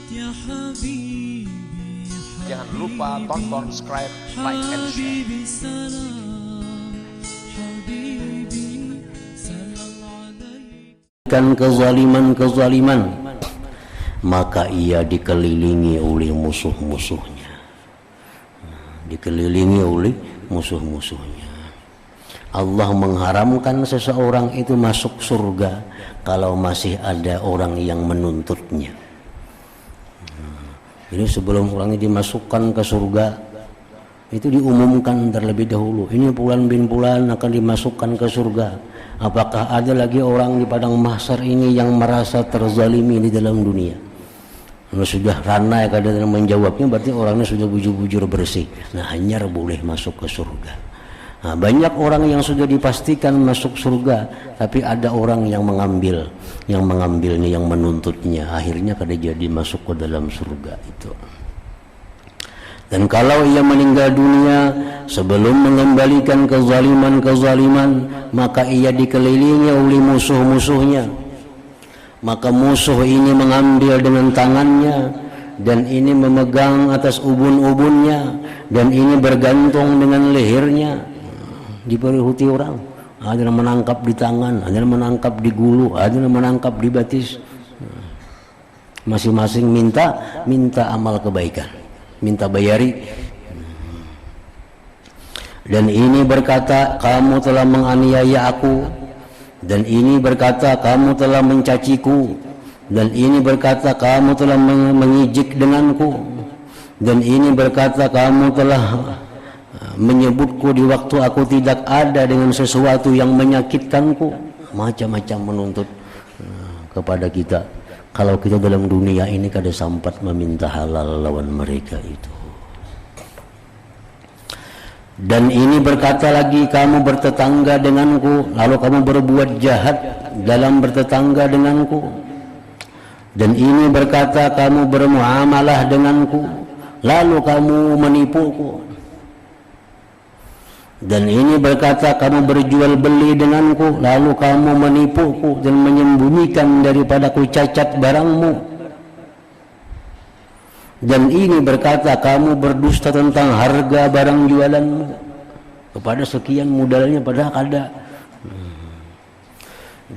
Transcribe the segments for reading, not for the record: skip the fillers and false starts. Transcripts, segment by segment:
Jangan lupa tonton, subscribe, like, and share. Kezaliman, maka ia dikelilingi oleh musuh-musuhnya. Dikelilingi oleh musuh-musuhnya. Allah mengharamkan seseorang itu masuk surga kalau masih ada orang yang menuntutnya. Jadi sebelum orangnya dimasukkan ke surga, itu diumumkan terlebih dahulu, ini Fulan bin Fulan akan dimasukkan ke surga. Apakah ada lagi orang di padang mahsyar ini yang merasa terzalimi di dalam dunia? Kalau sudah ranai kadang menjawabnya, berarti orangnya sudah bujur-bujur bersih. Nah, hanyar boleh masuk ke surga. Nah, banyak orang yang sudah dipastikan masuk surga, tapi ada orang yang mengambilnya, yang menuntutnya, akhirnya kada jadi masuk ke dalam surga itu. Dan kalau ia meninggal dunia sebelum mengembalikan kezaliman, maka ia dikelilingi oleh musuh-musuhnya. Maka musuh ini mengambil dengan tangannya, dan ini memegang atas ubun-ubunnya, dan ini bergantung dengan lehernya. Diperihuti orang, ada yang menangkap di tangan, ada yang menangkap di gulu, ada yang menangkap di batis. Masing-masing minta amal kebaikan, minta bayari. Dan ini berkata, kamu telah menganiaya aku. Dan ini berkata, kamu telah mencaciku. Dan ini berkata, kamu telah mengijik denganku. Dan ini berkata, kamu telah menyebutku di waktu aku tidak ada dengan sesuatu yang menyakitkanku. Macam-macam menuntut kepada kita. Kalau kita dalam dunia ini kada sempat meminta halal lawan mereka itu. Dan ini berkata lagi, kamu bertetangga denganku, lalu kamu berbuat jahat dalam bertetangga denganku. Dan ini berkata, kamu bermuamalah denganku, lalu kamu menipuku. Dan ini berkata, kamu berjual beli denganku, lalu kamu menipuku dan menyembunyikan daripadaku cacat barangmu. Dan ini berkata, kamu berdusta tentang harga barang jualanmu kepada sekian modalnya padahal kada.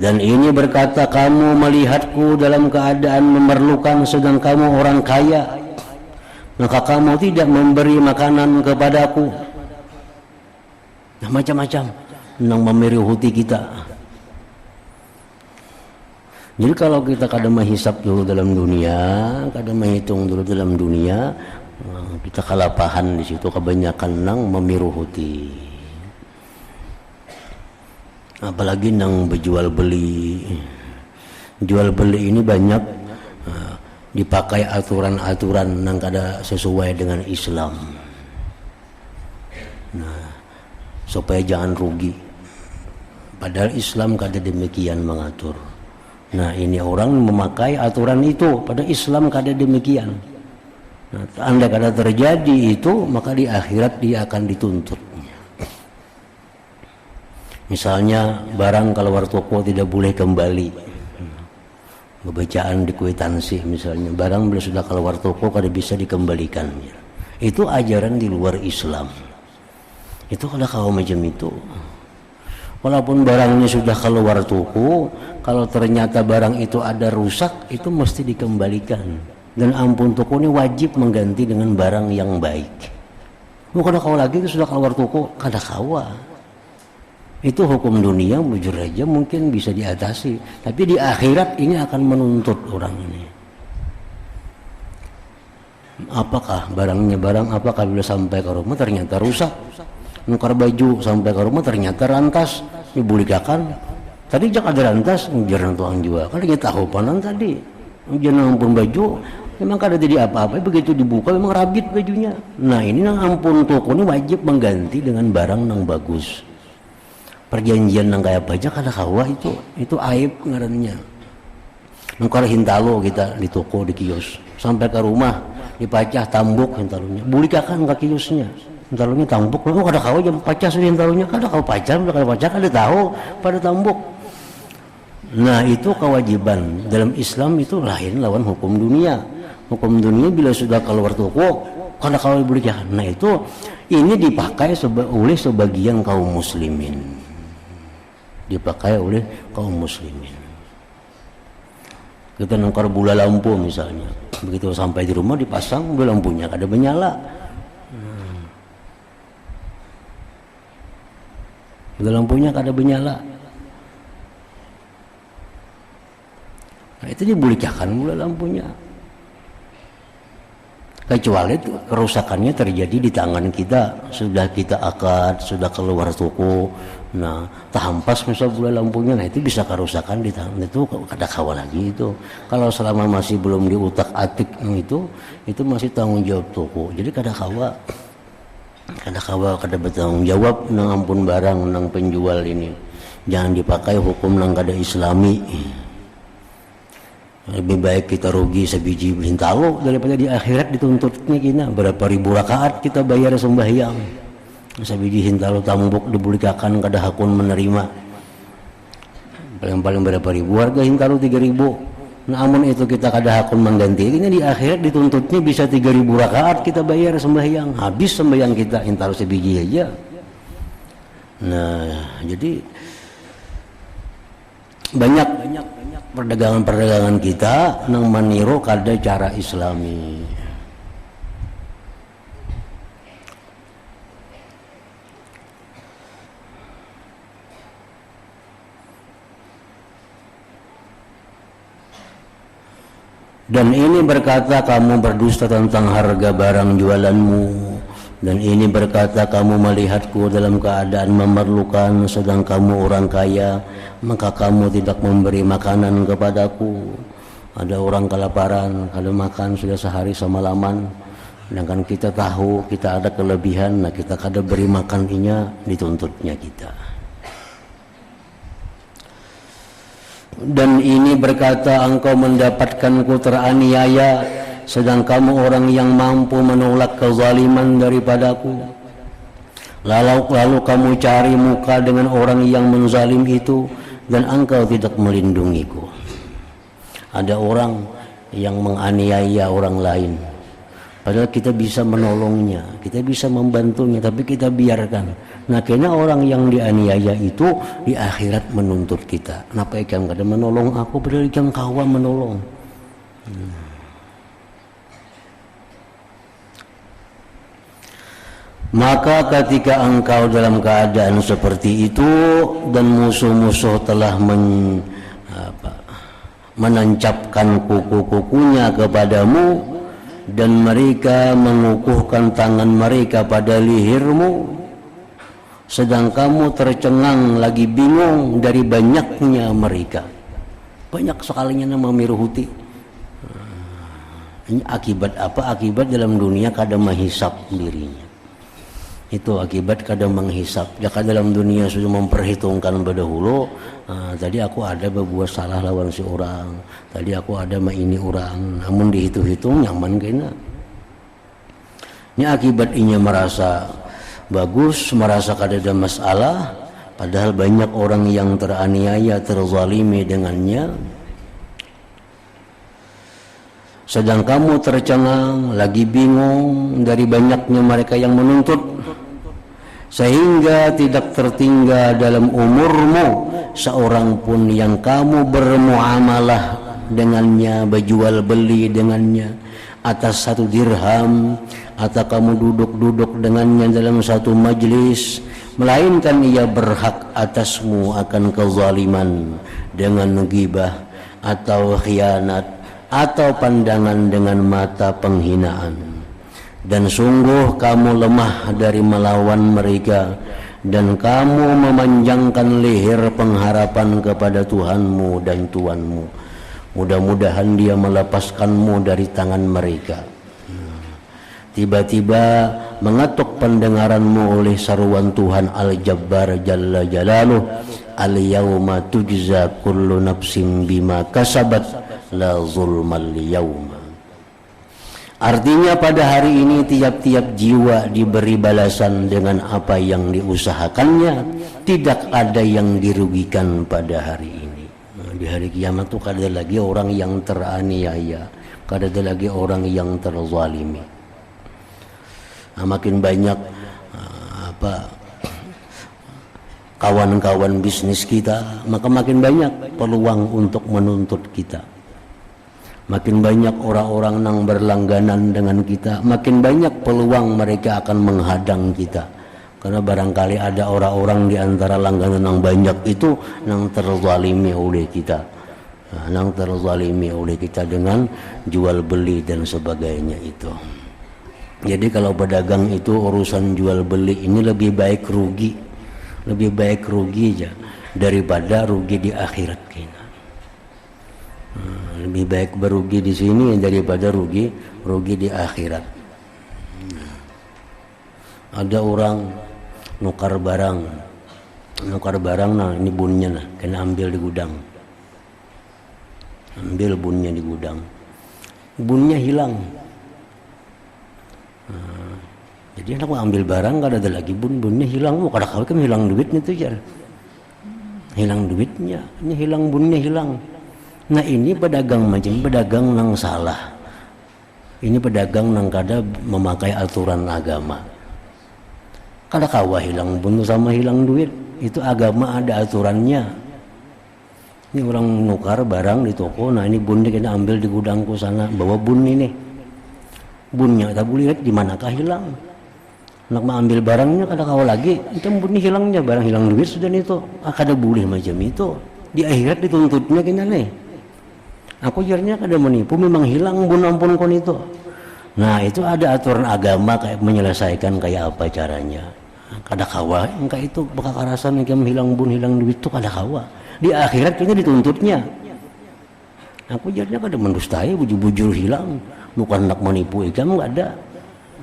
Dan ini berkata, kamu melihatku dalam keadaan memerlukan sedang kamu orang kaya, maka kamu tidak memberi makanan kepadaku. Nah, macam-macam yang memerihuti kita. Jadi kalau kita kadang menghisap dulu dalam dunia, kadang menghitung dulu dalam dunia, kita kalapahan di situ, kebanyakan nang memiruhuti. Apalagi nang berjual beli. Jual beli ini banyak dipakai aturan-aturan nang kada sesuai dengan Islam. Nah, supaya jangan rugi. Padahal Islam kada demikian mengatur. Nah, ini orang memakai aturan itu, pada Islam kada demikian. Nah, anda kada terjadi itu, maka di akhirat dia akan dituntut. Misalnya barang keluar toko tidak boleh kembali. Bacaan di kwitansi misalnya, barang bila sudah keluar toko kada bisa dikembalikan. Itu ajaran di luar Islam. Itu kada kau macam itu. Walaupun barangnya sudah keluar toko, kalau ternyata barang itu ada rusak, itu mesti dikembalikan. Dan ampun, toko ini wajib mengganti dengan barang yang baik. Kada kau lagi itu sudah keluar toko, kada kau. Itu hukum dunia, bujur aja mungkin bisa diatasi. Tapi di akhirat ini akan menuntut orang ini. Apakah barangnya apakah bila sampai ke rumah ternyata rusak? Nukar baju sampai ke rumah ternyata rantas, dibulikakan. Tadi jak ada rantas, jarang tuang juga. Kan kita tahu panan tadi, jangan ampun baju, memang kada jadi apa-apa. Begitu dibuka memang rabit bajunya. Nah, ini nang ampun toko ini wajib mengganti dengan barang nang bagus. Perjanjian nang kayak pajak kada kawa itu aib ngarannya. Nukar hintalo kita di toko di kios, sampai ke rumah dipacah tambuk hintalonya, bulikakan ke kiosnya. Taruhnya tambuk, lu kada kau jam pacah sudah taruhnya, kada kau pacah kada tahu pada tambuk. Nah, itu kewajiban dalam Islam, itu lain lawan hukum dunia. Hukum dunia bila sudah keluar toko, kada kawal boleh. Nah itu ini dipakai oleh sebagian kaum muslimin. Dipakai oleh kaum muslimin. Kita nangkar bola lampu misalnya, begitu sampai di rumah dipasang bola lampunya kada menyala. Bola lampunya kada menyala. Nah, itu dibolehkan bola lampunya. Kecuali kerusakannya terjadi di tangan kita, sudah kita akad, sudah keluar toko. Nah, terhampas misal bola lampunya, nah itu bisa kerusakan di tangan, itu kada kawal lagi itu. Kalau selama masih belum diutak-atik itu masih tanggung jawab toko. Jadi kada kawal, kada bertanggung jawab nang ampun barang nang penjual ini. Jangan dipakai hukum nang kada islami. Lebih baik kita rugi sebiji hintalo daripada di akhirat dituntutnya kita berapa ribu rakaat kita bayar sembahyang. Sebiji hintalo tambuk dibulikakan kada hakun menerima. Paling berapa ribu harga hintalo 3.000. Namun itu kita kada hakun menggantinya, di akhirat dituntutnya bisa 3.000 rakaat kita bayar sembahyang. Habis sembahyang kita hintalo sebiji aja. Nah, jadi banyak perdagangan kita nang maniru kada cara islami. Dan ini berkata kamu berdusta tentang harga barang jualanmu, dan ini berkata kamu melihatku dalam keadaan memerlukan sedang kamu orang kaya, maka kamu tidak memberi makanan kepadaku. Ada orang kelaparan, kalau makan sudah sehari semalaman, sedangkan kita tahu kita ada kelebihan, nah kita kada beri makannya, dituntutnya kita. Dan ini berkata engkau mendapatkanku teraniaya, sedang kamu orang yang mampu menolak kezaliman daripadaku. Lalu kamu cari muka dengan orang yang menzalim itu, dan engkau tidak melindungiku. Ada orang yang menganiaya orang lain, padahal kita bisa menolongnya, kita bisa membantunya, tapi kita biarkan. Nah, kena orang yang dianiaya itu di akhirat menuntut kita. Kenapa ikan kada menolong aku, padahal ikan kawan menolong. Maka ketika engkau dalam keadaan seperti itu dan musuh-musuh telah menancapkan kuku-kukunya kepadamu dan mereka mengukuhkan tangan mereka pada lehermu, sedang kamu tercengang lagi bingung dari banyaknya mereka. Banyak sekalinya nama miruhuti. Ini akibat apa? Akibat dalam dunia kada menghisap dirinya. Itu akibat kada menghisap. Jika dalam dunia sudah memperhitungkan berdahulu, tadi aku ada berbuat salah lawan si orang, tadi aku ada ini orang, namun dihitung-hitung nyaman kena. Ini akibat inya merasa bagus, merasa kada ada masalah, padahal banyak orang yang teraniaya, terzalimi dengannya. Sedang kamu tercengang, lagi bingung dari banyaknya mereka yang menuntut, sehingga tidak tertinggal dalam umurmu seorang pun yang kamu bermuamalah dengannya, berjual beli dengannya atas 1 dirham, atau kamu duduk-duduk dengannya dalam satu majlis, melainkan ia berhak atasmu akan kezaliman dengan ghibah atau khianat atau pandangan dengan mata penghinaan. Dan sungguh kamu lemah dari melawan mereka, dan kamu memanjangkan leher pengharapan kepada Tuhanmu dan Tuanmu. Mudah-mudahan dia melepaskanmu dari tangan mereka. Tiba-tiba mengetuk pendengaranmu oleh saruan Tuhan Al-Jabbar Jalla Jalaluh, al-yawma tujza kullu nafsin bima kasabat la zulmal yawma. Artinya pada hari ini tiap-tiap jiwa diberi balasan dengan apa yang diusahakannya, tidak ada yang dirugikan pada hari ini. Di hari kiamat itu kada lagi orang yang teraniaya, kada ada lagi orang yang terzalimi. Makin banyak kawan-kawan bisnis kita, maka makin banyak peluang untuk menuntut kita. Makin banyak orang-orang yang berlangganan dengan kita, makin banyak peluang mereka akan menghadang kita. Karena barangkali ada orang-orang di antara langganan yang banyak itu yang terzalimi oleh kita. Yang terzalimi oleh kita dengan jual beli dan sebagainya itu. Jadi kalau pedagang itu urusan jual beli ini lebih baik rugi. Lebih baik rugi aja daripada rugi di akhirat kita. Lebih baik berugi di sini daripada rugi di akhirat. Ada orang nukar barang, nah ini bunnya nah, kena ambil di gudang. Ambil bunnya di gudang. Bunnya hilang. Jadi anak mau ambil barang, gak ada lagi bunnya hilang. Mau kada kawin kan hilang duitnya tuh jar. Hilang duitnya, ini hilang bunnya hilang. Nah ini pedagang macam pedagang nang salah. Ini pedagang nang kada memakai aturan agama. Kada kawa hilang bun sama hilang duit. Itu agama ada aturannya. Ini orang nukar barang di toko. Nah ini bunnya kita ambil di gudangku sana. Bawa bun ini. Bunnya tak boleh lihat di manakah hilang. Nak mau ambil barangnya kada kawa lagi. Itu bunnya hilangnya, barang hilang duit sudah itu. Kada boleh macam itu. Di akhirat dituntutnya kena nih. Aku jarnya kada menipu, memang hilang bun ampun kon itu. Nah itu ada aturan agama kayak menyelesaikan kayak apa caranya. Kada kawa, engkau itu bekakarasan yang hilang bun hilang duit itu kada kawa. Di akhirat kayaknya dituntutnya. Aku jarnya kada mendustai, bujur-bujur hilang. Bukan nak menipu ikam enggak ada.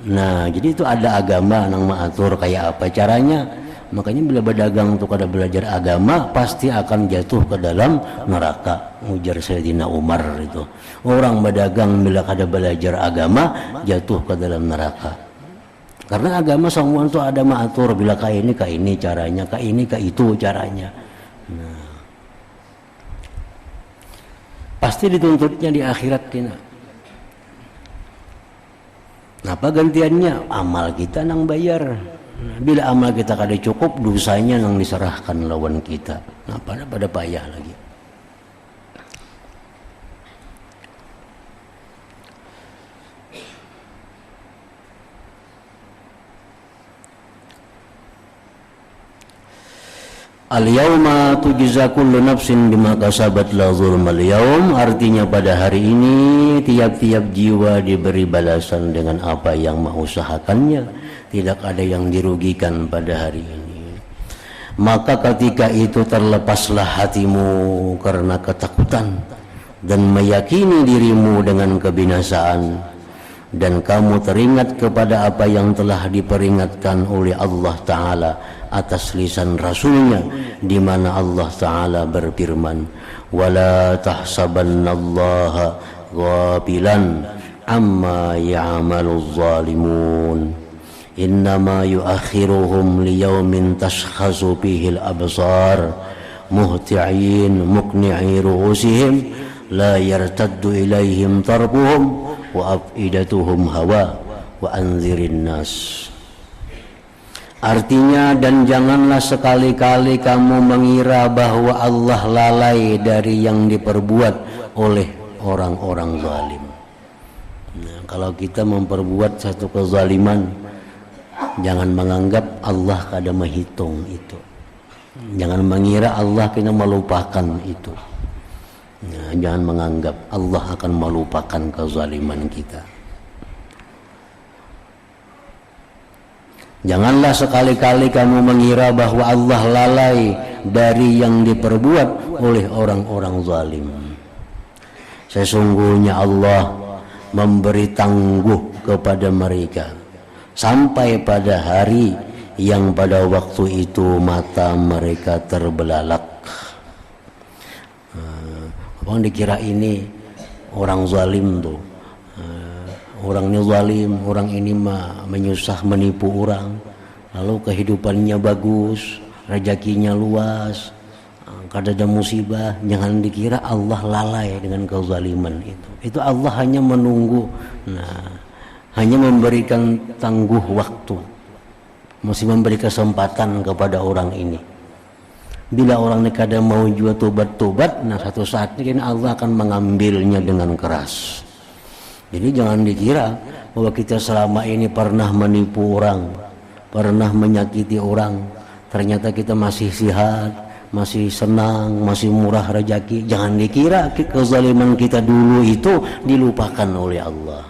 Nah jadi itu ada agama yang mengatur kayak apa caranya. Makanya bila berdagang untuk kada belajar agama pasti akan jatuh ke dalam neraka. Ujar Sayyidina Umar itu. Orang berdagang bila kada belajar agama jatuh ke dalam neraka. Karena agama semua itu ada mengatur bila kayak ini caranya, kayak ini kayak itu caranya. Nah, pasti dituntutnya di akhirat kita. Apa gantiannya? Amal kita nang bayar. Bila amal kita kada cukup, dosanya nang diserahkan lawan kita. Nah, pada payah lagi. Al-yawma tujza kullu nafsin bima kasabat la zulmal yawm, artinya pada hari ini tiap-tiap jiwa diberi balasan dengan apa yang mengusahakannya, tidak ada yang dirugikan pada hari ini. Maka ketika itu terlepaslah hatimu karena ketakutan dan meyakini dirimu dengan kebinasaan, dan kamu teringat kepada apa yang telah diperingatkan oleh Allah Ta'ala atas lisan Rasulnya, di mana Allah Ta'ala berfirman, wala tahsabannallaha ghafilan amma ya'malul zalimun, innama yuakhiruhum liyaumin tashkhasu fihil absar muhti'in muqni'i ru'usihim la yartaddu ilaihim tarbuhum wa afidatuhum hawa wa anzirin nas. Artinya, dan janganlah sekali-kali kamu mengira bahwa Allah lalai dari yang diperbuat oleh orang-orang zalim. Nah, kalau kita memperbuat satu kezaliman, jangan menganggap Allah kada menghitung itu. Jangan mengira Allah kena melupakan itu. Nah, jangan menganggap Allah akan melupakan kezaliman kita. Janganlah sekali-kali kamu mengira bahwa Allah lalai dari yang diperbuat oleh orang-orang zalim. Sesungguhnya Allah memberi tangguh kepada mereka sampai pada hari yang pada waktu itu mata mereka terbelalak. Abang dikira ini orang zalim tuh. Orang ini zalim, orang ini menyusah menipu orang, lalu kehidupannya bagus, rezekinya luas, Kada ada musibah, jangan dikira Allah lalai dengan kezaliman itu. Itu Allah hanya menunggu, hanya memberikan tangguh waktu, masih memberi kesempatan kepada orang ini. Bila orang ini kada mau juga tobat-tobat, satu saat ini Allah akan mengambilnya dengan keras. Jadi jangan dikira bahwa kita selama ini pernah menipu orang, pernah menyakiti orang, ternyata kita masih sehat, masih senang, masih murah rezeki. Jangan dikira kezaliman kita dulu itu dilupakan oleh Allah,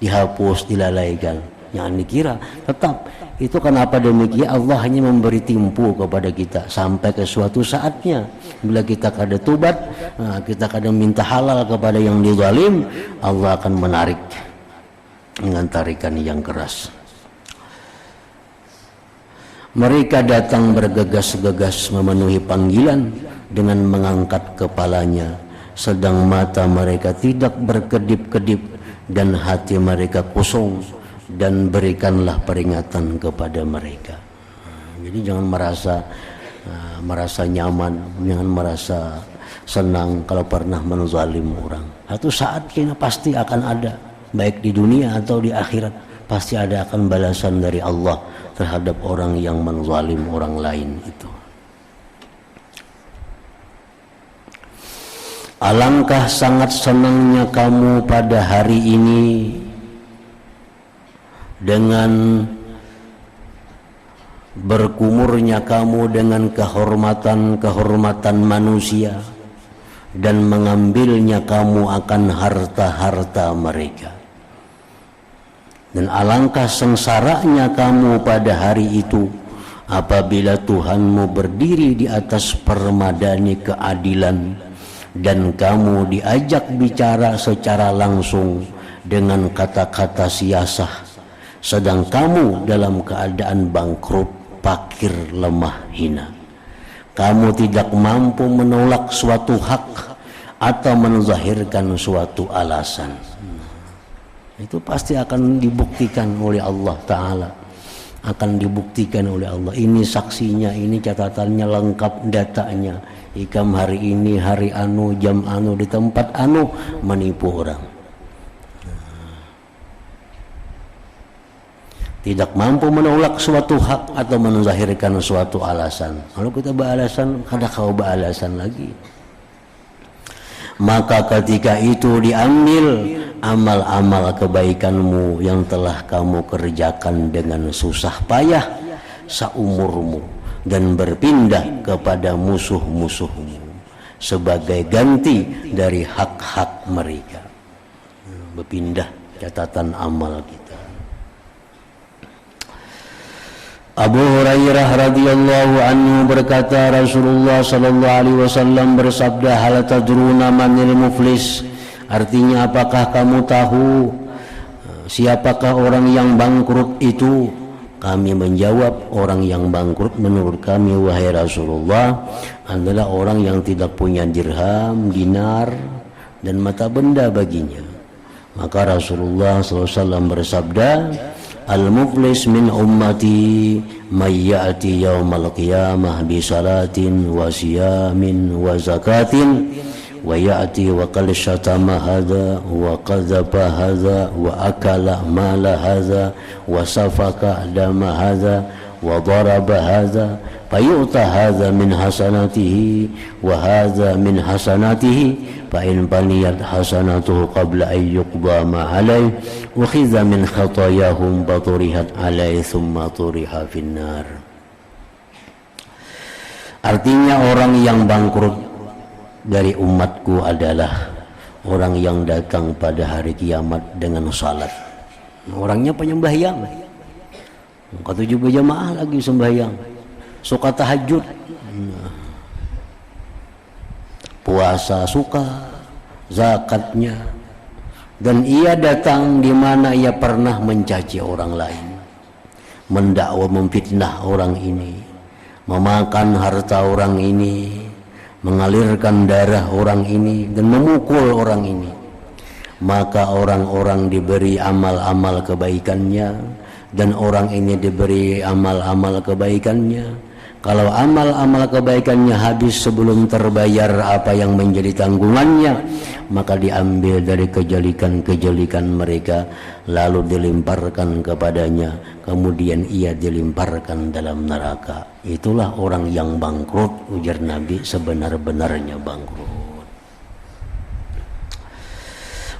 dihapus, dilalaikan. Jangan dikira, tetap itu. Kenapa demikian? Allah hanya memberi timpu kepada kita sampai ke suatu saatnya. Bila kita kada tobat, kita kada minta halal kepada yang dizalim, Allah akan menarik dengan tarikan yang keras. Mereka datang bergegas-gegas memenuhi panggilan dengan mengangkat kepalanya, sedang mata mereka tidak berkedip-kedip dan hati mereka kosong, dan berikanlah peringatan kepada mereka. Jadi jangan merasa nyaman, jangan merasa senang kalau pernah menzalim orang. Satu saat kita pasti akan ada, baik di dunia atau di akhirat, pasti ada akan balasan dari Allah terhadap orang yang menzalim orang lain itu. Alangkah sangat senangnya kamu pada hari ini dengan berkumurnya kamu dengan kehormatan manusia dan mengambilnya kamu akan harta-harta mereka. Dan alangkah sengsaranya kamu pada hari itu apabila Tuhanmu berdiri di atas permadani keadilan dan kamu diajak bicara secara langsung dengan kata-kata siasah, sedang kamu dalam keadaan bangkrut, fakir, lemah, hina. Kamu tidak mampu menolak suatu hak atau menzahirkan suatu alasan. Itu pasti akan dibuktikan oleh Allah Ta'ala, akan dibuktikan oleh Allah. Ini saksinya, ini catatannya lengkap, datanya. Ikam hari ini, hari anu, jam anu, di tempat anu, menipu orang. Tidak mampu menolak suatu hak atau menzahirkan suatu alasan. Kalau kita beralasan, kada kau beralasan lagi. Maka ketika itu diambil amal-amal kebaikanmu yang telah kamu kerjakan dengan susah payah seumurmu dan berpindah kepada musuh-musuhmu sebagai ganti dari hak-hak mereka. Berpindah catatan amal kita. Abu Hurairah radhiyallahu anhu berkata, Rasulullah sallallahu alaihi wasallam bersabda, hal tadruna manil muflis? Artinya, apakah kamu tahu siapakah orang yang bangkrut itu? Kami menjawab, orang yang bangkrut menurut kami wahai Rasulullah adalah orang yang tidak punya dirham, dinar dan mata benda baginya. Maka Rasulullah sallallahu alaihi wasallam bersabda, al-muflis min ummati may ya'ti yaumal qiyamah bi salatin wa siyamin wa zakatin wa ya'ti wa qad syatama hadha wa qadhaba hadha wa akala mala hadha wa safaka dama hadha wa daraba hadha fayu'ta hadha min hasanatihi wa hadha min hasanatihi fa'in baniyat hasanatuhu qabla an yuqda ma alayh wa khidha min khatayahum baturihat alayh thumma turiha finnar. Artinya, orang yang bangkrut dari umatku adalah orang yang datang pada hari kiamat dengan salat. Orangnya penyembahyang, ketujuh berjamaah lagi sembahyang, suka tahajud, puasa suka, zakatnya, dan ia datang di mana ia pernah mencaci orang lain, mendakwa, memfitnah orang ini, memakan harta orang ini, mengalirkan darah orang ini, dan memukul orang ini. Maka orang-orang diberi amal-amal kebaikannya dan orang ini diberi amal-amal kebaikannya. Kalau amal-amal kebaikannya habis sebelum terbayar apa yang menjadi tanggungannya, maka diambil dari kejelikan-kejelikan mereka lalu dilemparkan kepadanya, kemudian ia dilemparkan dalam neraka. Itulah orang yang bangkrut, ujar Nabi, sebenar-benarnya bangkrut.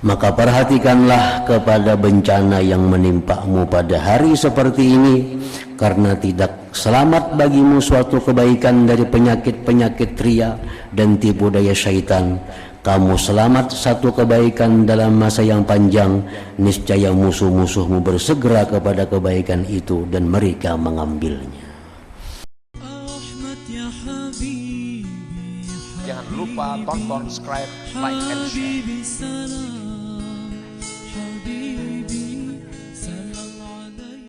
Maka perhatikanlah kepada bencana yang menimpamu pada hari seperti ini, karena tidak selamat bagimu suatu kebaikan dari penyakit-penyakit ria dan tipu daya syaitan. Kamu selamat satu kebaikan dalam masa yang panjang, niscaya musuh-musuhmu bersegera kepada kebaikan itu dan mereka mengambilnya. Jangan lupa tonton, subscribe, like, and share.